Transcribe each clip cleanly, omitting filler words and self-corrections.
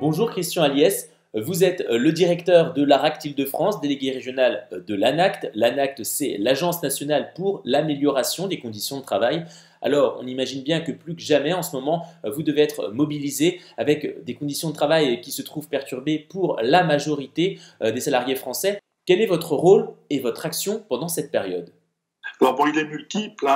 Bonjour Christian Aliès, vous êtes le directeur de l'ARACT Île-de-France, délégué régional de l'ANACT. L'ANACT, c'est l'Agence nationale pour l'amélioration des conditions de travail. Alors, on imagine bien que plus que jamais, en ce moment, vous devez être mobilisé avec des conditions de travail qui se trouvent perturbées pour la majorité des salariés français. Quel est votre rôle et votre action pendant cette période ? Alors bon, il est multiple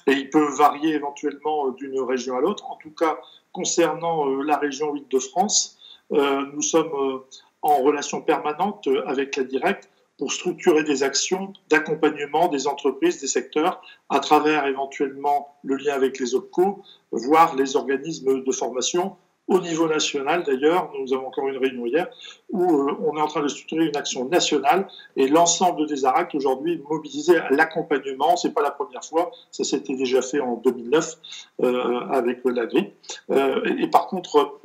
et il peut varier éventuellement d'une région à l'autre. En tout cas, concernant la région Île-de-France, nous sommes en relation permanente avec la Directe pour structurer des actions d'accompagnement des entreprises, des secteurs, à travers éventuellement le lien avec les OPCO, voire les organismes de formation. Au niveau national, d'ailleurs, nous avons encore une réunion hier où on est en train de structurer une action nationale et l'ensemble des ARACT aujourd'hui est mobilisé à l'accompagnement. C'est pas la première fois, ça s'était déjà fait en 2009 avec la grippe. Et par contre,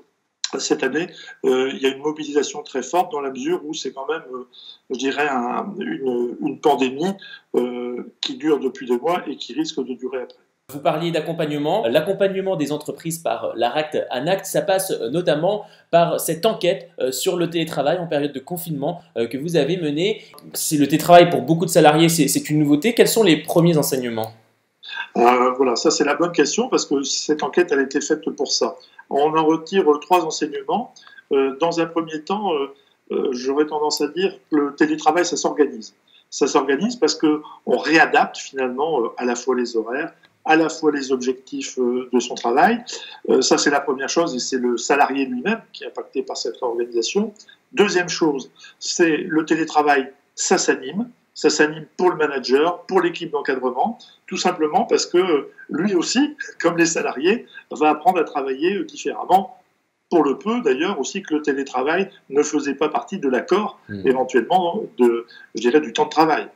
cette année, il y a une mobilisation très forte dans la mesure où c'est quand même, je dirais, une pandémie qui dure depuis des mois et qui risque de durer après. Vous parliez d'accompagnement. L'accompagnement des entreprises par l'ARACT ANACT, ça passe notamment par cette enquête sur le télétravail en période de confinement que vous avez menée. C'est le télétravail pour beaucoup de salariés, c'est une nouveauté. Quels sont les premiers enseignements ? Voilà, ça c'est la bonne question parce que cette enquête elle a été faite pour ça. On en retire 3 enseignements. Dans un premier temps, j'aurais tendance à dire que le télétravail ça s'organise. Ça s'organise parce qu'on réadapte finalement à la fois les horaires, à la fois les objectifs de son travail. Ça, c'est la première chose, et c'est le salarié lui-même qui est impacté par cette organisation. Deuxième chose, c'est le télétravail, ça s'anime. Ça s'anime pour le manager, pour l'équipe d'encadrement, tout simplement parce que lui aussi, comme les salariés, va apprendre à travailler différemment. Pour le peu, d'ailleurs, aussi que le télétravail ne faisait pas partie de l'accord, éventuellement, je dirais, du temps de travail.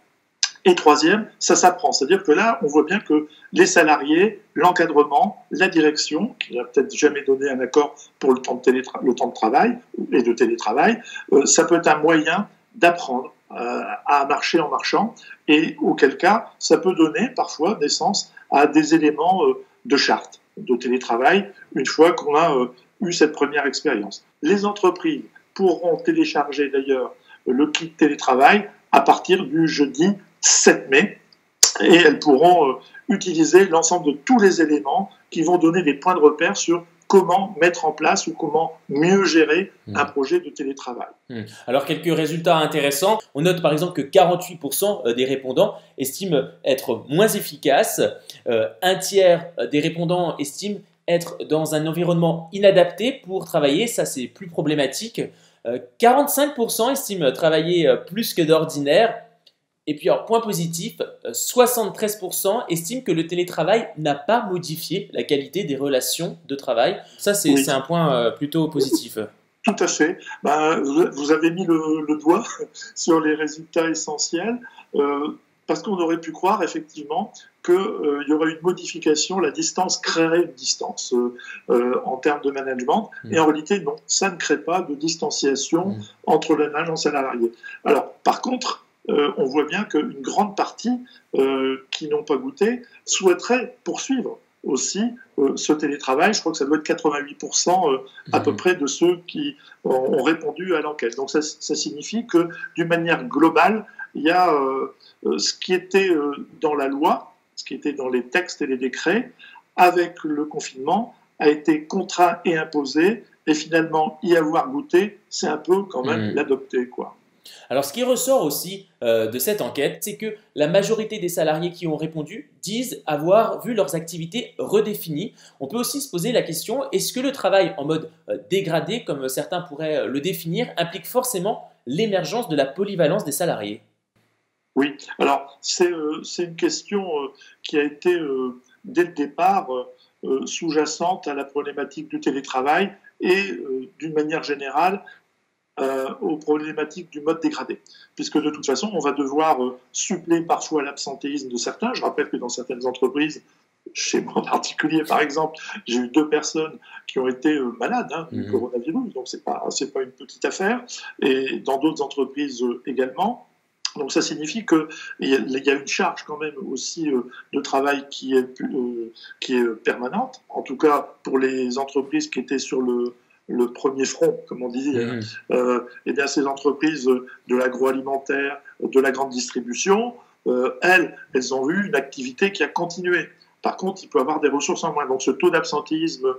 Et troisième, ça s'apprend. C'est-à-dire que là, on voit bien que les salariés, l'encadrement, la direction, qui n'a peut-être jamais donné un accord pour le temps de travail et de télétravail, ça peut être un moyen d'apprendre à marcher en marchant, et auquel cas, ça peut donner parfois naissance à des éléments de charte, de télétravail, une fois qu'on a eu cette première expérience. Les entreprises pourront télécharger d'ailleurs le kit télétravail à partir du jeudi 7 mai, et elles pourront utiliser l'ensemble de tous les éléments qui vont donner des points de repère sur comment mettre en place ou comment mieux gérer un projet de télétravail. Alors, quelques résultats intéressants. On note par exemple que 48% des répondants estiment être moins efficaces. Un tiers des répondants estiment être dans un environnement inadapté pour travailler. Ça, c'est plus problématique. 45% estiment travailler plus que d'ordinaire. Et puis, alors, point positif, 73% estiment que le télétravail n'a pas modifié la qualité des relations de travail. Ça, c'est un point plutôt positif. Tout à fait. Vous avez mis le doigt sur les résultats essentiels, parce qu'on aurait pu croire effectivement qu'il y aurait une modification, la distance créerait une distance en termes de management, et en réalité non, ça ne crée pas de distanciation entre le management et le salarié. Alors, par contre, on voit bien qu'une grande partie qui n'ont pas goûté souhaiteraient poursuivre aussi ce télétravail. Je crois que ça doit être 88% à peu près de ceux qui ont répondu à l'enquête. Donc ça signifie que d'une manière globale, il y a ce qui était dans la loi, ce qui était dans les textes et les décrets, avec le confinement, a été contraint et imposé, et finalement y avoir goûté, c'est un peu quand même l'adopter, quoi. Alors, ce qui ressort aussi de cette enquête, c'est que la majorité des salariés qui ont répondu disent avoir vu leurs activités redéfinies. On peut aussi se poser la question, est-ce que le travail en mode dégradé, comme certains pourraient le définir, implique forcément l'émergence de la polyvalence des salariés ? Oui, alors c'est une question qui a été dès le départ sous-jacente à la problématique du télétravail et d'une manière générale aux problématiques du mode dégradé. Puisque de toute façon, on va devoir suppléer parfois l'absentéisme de certains. Je rappelle que dans certaines entreprises, chez moi en particulier par exemple, j'ai eu 2 personnes qui ont été malades du coronavirus, donc c'est pas une petite affaire, et dans d'autres entreprises également. Donc ça signifie qu'il y a une charge quand même aussi de travail qui est permanente, en tout cas pour les entreprises qui étaient sur le le premier front, comme on dit, eh bien ces entreprises de l'agroalimentaire, de la grande distribution, elles ont eu une activité qui a continué. Par contre, il peut y avoir des ressources en moins. Donc ce taux d'absentéisme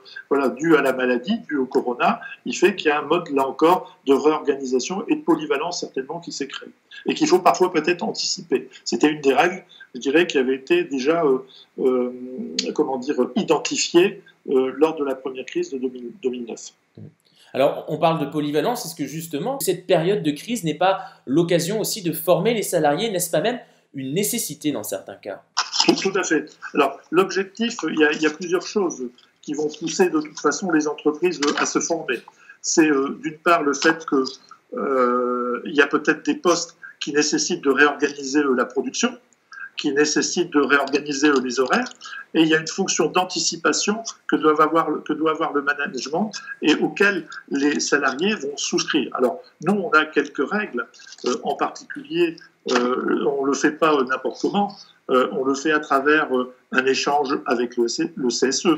dû à la maladie, dû au corona, il fait qu'il y a un mode, là encore, de réorganisation et de polyvalence certainement qui s'est créé. Et qu'il faut parfois peut-être anticiper. C'était une des règles, je dirais, qui avait été déjà identifiée lors de la première crise de 2009. Alors, on parle de polyvalence. Est-ce que justement, cette période de crise n'est pas l'occasion aussi de former les salariés, n'est-ce pas même une nécessité dans certains cas? Tout à fait. Alors, l'objectif, il y a plusieurs choses qui vont pousser de toute façon les entreprises à se former. C'est d'une part le fait qu'il y a peut-être des postes qui nécessitent de réorganiser la production, qui nécessitent de réorganiser les horaires, et il y a une fonction d'anticipation que doit avoir le management et auquel les salariés vont souscrire. Alors, nous, on a quelques règles, en particulier, on ne le fait pas n'importe comment, on le fait à travers un échange avec le CSE.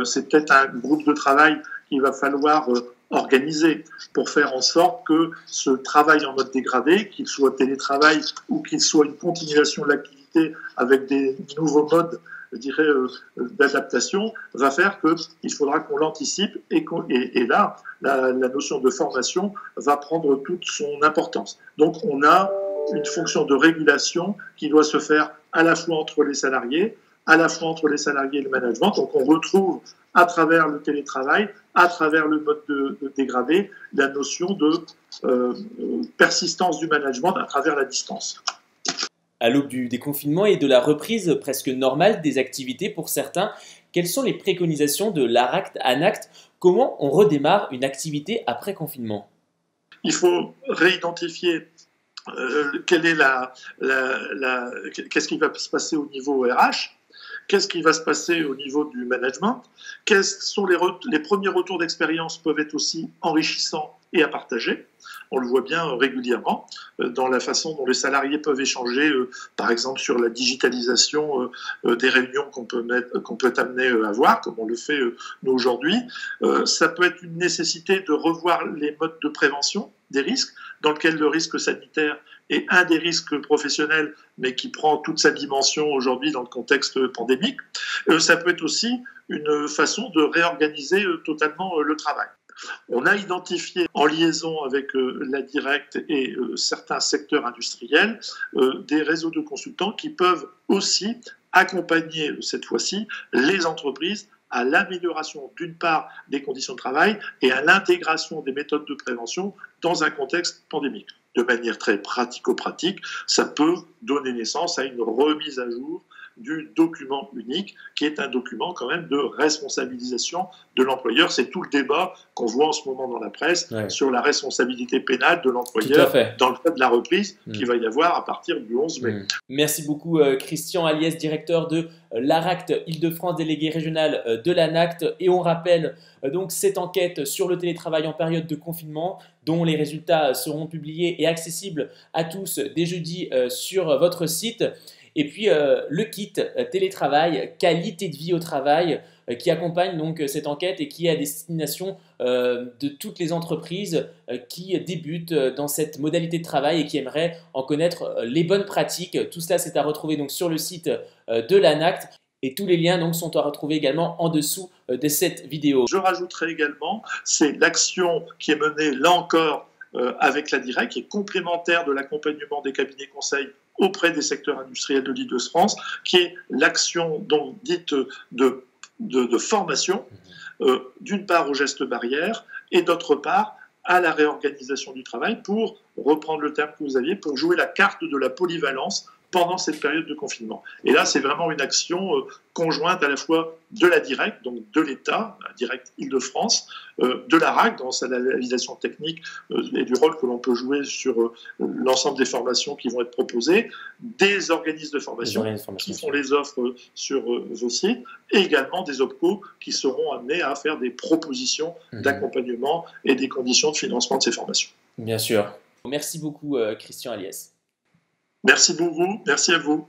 C'est peut-être un groupe de travail qu'il va falloir organiser pour faire en sorte que ce travail en mode dégradé, qu'il soit télétravail ou qu'il soit une continuation de l'activité avec des nouveaux modes, je dirais, d'adaptation, va faire qu'il faudra qu'on l'anticipe et là, la notion de formation va prendre toute son importance. Donc, on a une fonction de régulation qui doit se faire à la fois entre les salariés, à la fois entre les salariés et le management. Donc, on retrouve à travers le télétravail, à travers le mode de dégradé, la notion de persistance du management à travers la distance. À l'aube du déconfinement et de la reprise presque normale des activités pour certains, quelles sont les préconisations de l'ARACT-ANACT? Comment on redémarre une activité après confinement? Il faut réidentifier qu'est-ce qui va se passer au niveau RH, qu'est-ce qui va se passer au niveau du management, quels sont les premiers retours d'expérience peuvent être aussi enrichissants et à partager. On le voit bien régulièrement dans la façon dont les salariés peuvent échanger, par exemple sur la digitalisation des réunions qu'on peut être amené à voir, comme on le fait nous aujourd'hui. Ça peut être une nécessité de revoir les modes de prévention des risques, dans lequel le risque sanitaire est un des risques professionnels, mais qui prend toute sa dimension aujourd'hui dans le contexte pandémique. Ça peut être aussi une façon de réorganiser totalement le travail. On a identifié, en liaison avec la Directe et certains secteurs industriels, des réseaux de consultants qui peuvent aussi accompagner, cette fois-ci, les entreprises à l'amélioration, d'une part, des conditions de travail et à l'intégration des méthodes de prévention dans un contexte pandémique. De manière très pratico-pratique, ça peut donner naissance à une remise à jour du document unique, qui est un document quand même de responsabilisation de l'employeur. C'est tout le débat qu'on voit en ce moment dans la presse sur la responsabilité pénale de l'employeur dans le cadre de la reprise qui va y avoir à partir du 11 mai. Merci beaucoup Christian Aliès, directeur de l'ARACT Île-de-France, délégué régional de l'ANACT. Et on rappelle donc cette enquête sur le télétravail en période de confinement, dont les résultats seront publiés et accessibles à tous dès jeudi sur votre site. Et puis le kit télétravail, qualité de vie au travail, qui accompagne donc cette enquête et qui est à destination de toutes les entreprises qui débutent dans cette modalité de travail et qui aimeraient en connaître les bonnes pratiques. Tout cela, c'est à retrouver donc sur le site de l'ANACT. Et tous les liens donc, sont à retrouver également en dessous de cette vidéo. Je rajouterai également, c'est l'action qui est menée là encore avec la Directe, qui est complémentaire de l'accompagnement des cabinets conseils auprès des secteurs industriels de l'Île-de-France, qui est l'action donc dite de formation, d'une part aux gestes barrières et d'autre part à la réorganisation du travail, pour reprendre le terme que vous aviez, pour jouer la carte de la polyvalence pendant cette période de confinement. Et là, c'est vraiment une action conjointe à la fois de la Directe, donc de l'État, la Directe Île-de-France, de l'ARACT dans sa réalisation technique et du rôle que l'on peut jouer sur l'ensemble des formations qui vont être proposées, des organismes de formation qui font les offres sur vos sites, et également des OPCO qui seront amenés à faire des propositions d'accompagnement et des conditions de financement de ces formations. Bien sûr. Merci beaucoup Christian Aliès. Merci beaucoup, merci à vous.